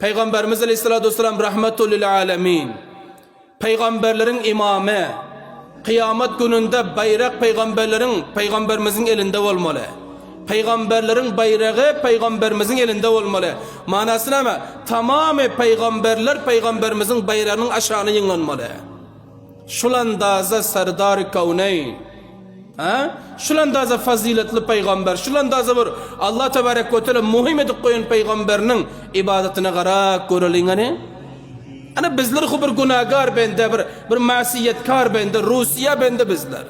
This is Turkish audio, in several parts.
Peygamberimiz Aleyhisselatü Vesselam rahmetul lil alemin. Peygamberlerin imamı. Kıyamet gününde bayrak peygamberimizin elinde olmalı. Peygamberlerin bayrağı peygamberimizin elinde olmalı. Manası ne mi? Tamamı peygamberler peygamberimizin bayrağının aşağına yığılmalı. Şulandaza serdar kavneyn. Şulandaza faziletli peygamber, şulandaza bir Allah tebarek ve teala muhim edip koyun peygamberinin ibadetine qarak görülingani. Ana bizler bir günahkar bende, bir masiyetkar bende, Rusya bende bizler.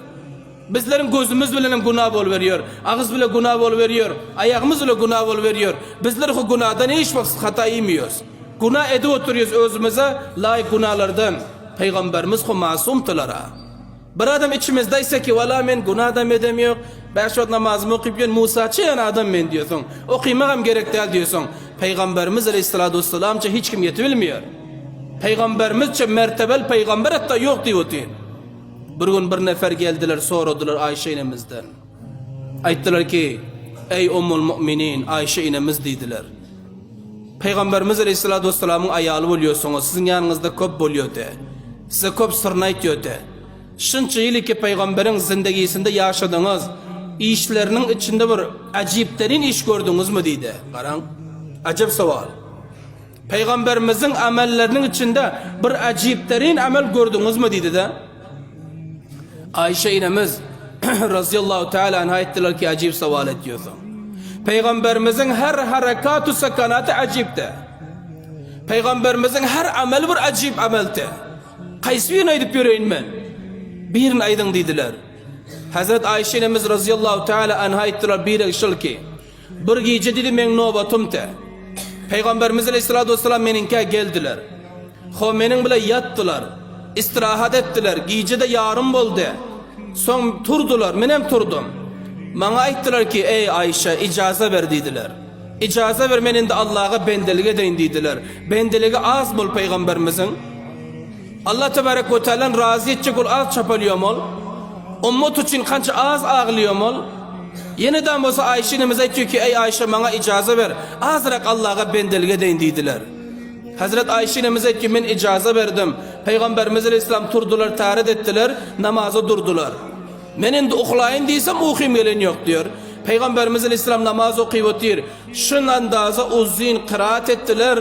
Bizlerin gözümüz bile günah bol veriyor, ağız bile günah bol veriyor, ayağımız bile günah bol veriyor. Bizler o günahdan hiç vakit hata yemiyoruz. Günah edip oturuyoruz özümüze layık günahlardan. Peygamberimiz o masumtulara. Bir adam içimizdeyse ki valla men günahdan edemiyor. Beş vakit namazımı okuyup Musa çiğen adam men diyorsun. Okuymağım gerek değil diyorsun. Peygamberimiz Aleyhisselatü Vesselam'ca hiç kim yetebilmiyor. Peygamberimizce mertebel peygamber hatta yok diyor. Bir gün bir nefer geldiler, sordular Ayşe inemizden. Ayttılar ki ey ummul müminin Ayşe inemiz dediler. Peygamberimiz Aleyhisselatü Vesselam'ın ayalı oluyorsunuz, sizin yanınızda köp oluyor de. Size köp sırna itiyor de. Şunca yıl ki peygamberin zindegisinde yaşadınız, işlerinin içinde bir aciplerin iş gördünüz mü dedi. Karan, acip saval. Peygamberimizin amellerinin içinde bir aciplerin amel gördünüz mü dedi de. Ayşe inemiz razıyallahu teala anha ettiler ki acip saval ediyorsun. Peygamberimizin her harekatü sakanatı acipte. Peygamberimizin her amel bir acip amelte. Kaysviyen aydıp göreyim ben. Birini aydın dediler. Hazret Ayşe inemiz razıyallahu teala anha ettiler bir ekşil ki. Bir gece dedi men nobatumte. Peygamberimiz Aleyhisselatü Vesselam meninke geldiler. Ho menin bile yattılar. İstirahat ettiler. Gece de yarım oldu. Son turdular. Menem turdum. Bana ayttılar ki ey Ayşe icaza ver dediler. İcaza vermenin de Allah'a bendelik edin dediler. Bendeligi az bol peygamberimizin. Allah tebarek ve teala'nın razı edecek ol az çapalıyor mol. Ummet için kança az ağlıyor mol. Yeniden olsa Ayşe'nimiz aytıyor ki ey Ayşe bana icaza ver. Azrak Allah'a bendelik edin dediler. Hazret Ayşe'nimiz aytıyor ki ben icaza verdim. Peygamberimiz Aleyhisselam turdular, taharet ettiler, namaza durdular. Menin de oklayın diysem okuyayım gelen yok diyor. Peygamberimiz Aleyhisselam namaz okuyup diyor. Şundan da uzun kıraat ettiler.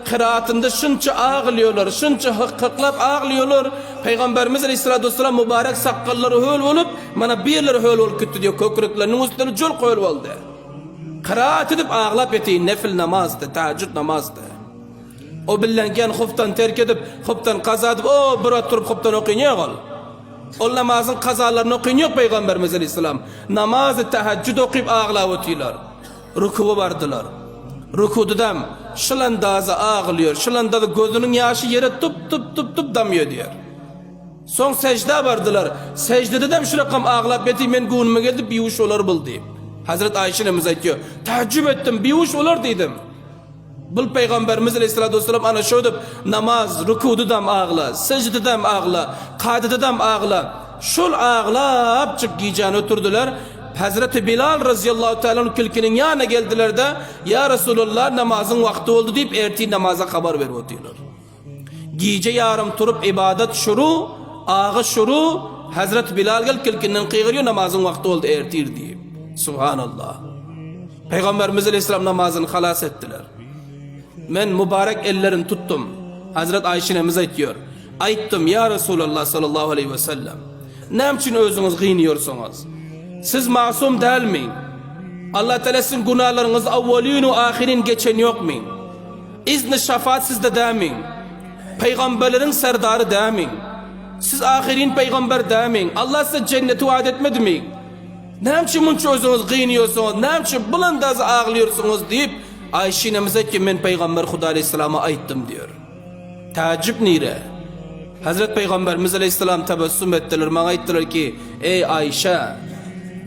Kıraatında şunca ağlıyorlar, şunca hıkkıklap ağlıyorlar. Peygamberimiz Aleyhisselatü Vesselam mübarek sakkalları höl olup, bana birleri höl olup küttü diyor. Kökürüklerinin üstleri col höl oldu. Kıraat edip ağlap eti nefil namazdı, teheccüd namazdı. O billenken huftan terk edip, huftan kaza edip, o bir oturup huftan okuyun yok ol. O namazın kazalarını okuyun yok Peygamberimiz Aleyhisselam. Namazı teheccüd okuyup ağlap etiyorlar. Rükuva vardılar. Rükududam şılandaza ağlıyor. Şılandaza gözünün yaşı yere tup damıyor diyor. Son secde vardılar. Secdede de şu rakam ağlap eti men günüme geldi bir uç olur bul deyip. Hazret Ayşe'nimiz aytıyor. Teaccüp ettim bir uç olur dedim. Bul Peygamberimiz Aleyhisselatü Vesselam ana şöyle namaz rükududam ağla, secdedem ağla, kadedem ağla. Şul ağlap çık giyeceğini oturdular. Hazreti Bilal razıyallahu teala'nın külkinin yanına geldiler de ya Resulullah namazın vakti oldu deyip erti namaza haber veriyor diyorlar. Gece yarım turup ibadet şuru, ağı şuru, Hazreti Bilal gel külkinin kıygırıyor namazın vakti oldu ertir deyip. Subhanallah. Peygamberimiz Aleyhisselam namazını halas ettiler. Ben mübarek ellerini tuttum. Hazret Ayşe'miz aytıyor. Ayttım ya Resulullah sallallahu aleyhi ve sellem. Ne için özünüz giyiniyorsunuz? Siz masum değil mi? Allah Teala sizin günahlarınız avvalin ve ahirin geçen yok mu? İzni şefaat sizde değil mi? Peygamberlerin serdarı değil mi? Siz ahirin peygamber değil mi? Allah size cenneti vaat etmedi mi? Ne için bunca özünüz giyiniyorsunuz? Ne için bulandazı ağlıyorsunuz deyip Ayşe'mize ki ben Peygamber Huda Aleyhisselam'a ayttım diyor. Tacip nire? Hazret Peygamberimiz Aleyhisselam tebessüm ettiler. Bana ayttılar ki ey Ayşe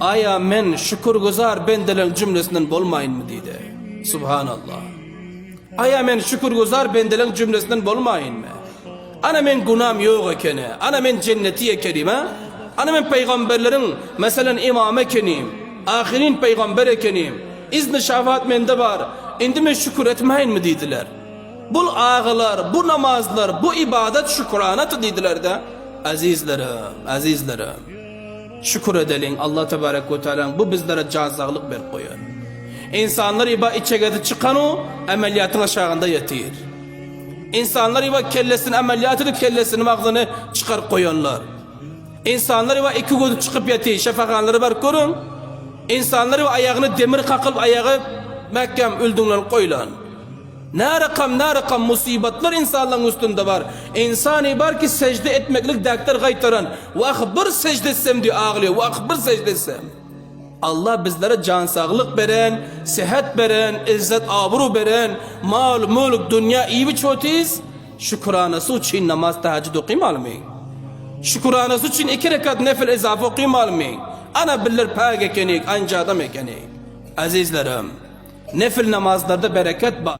aya men şükürgüzar bendelerin cümlesinden bolmayın mı dedi. Subhanallah. Aya men şükürgüzar bendelerin cümlesinden bolmayın mı? Ana men günahım yok ekene. Ana men cenneti ekerim ha? Ana men peygamberlerin mesela imam ekenim. Ahirin peygamber ekenim. İzni şefaat mende var. İndi men şükür etmeyin mi dediler. bu ağılar, bu namazlar, bu ibadet şükranat dediler de. Azizlerim. Şükür edelim Allah Tebarek ve Teala bu bizlere cazağlık ver koyun. İnsanlar iba içeri çıkan o ameliyatın aşağında yatir. İnsanlar iba kellesini ameliyat edip kellesini mağzını çıkar koyunlar. İnsanlar iba iki gözü çıkıp yatır. Şefakanları var görün. İnsanlar iba ayağını demir kakılıp ayağı mehkem öldüğünler koyulan. Ne rakam musibetler insanların üstünde var. İnsan var ki secde etmeklik dertler gaytaran. Vakbir secde etsem diye ağlıyor. Vakbir secde etsem. Allah bizlere can sağlık veren, sıhhat veren, izzet abru veren, mal, mülk, dünya iyi bir çoğutiz. Şükranası için namaz teheccüd okuyayım almayın. Şükranası için 2 rekat nefil izafe okuyayım almayın. Ana bilir pâk ekenik, anca adam ekenik. Azizlerim, nefil namazlarda bereket var.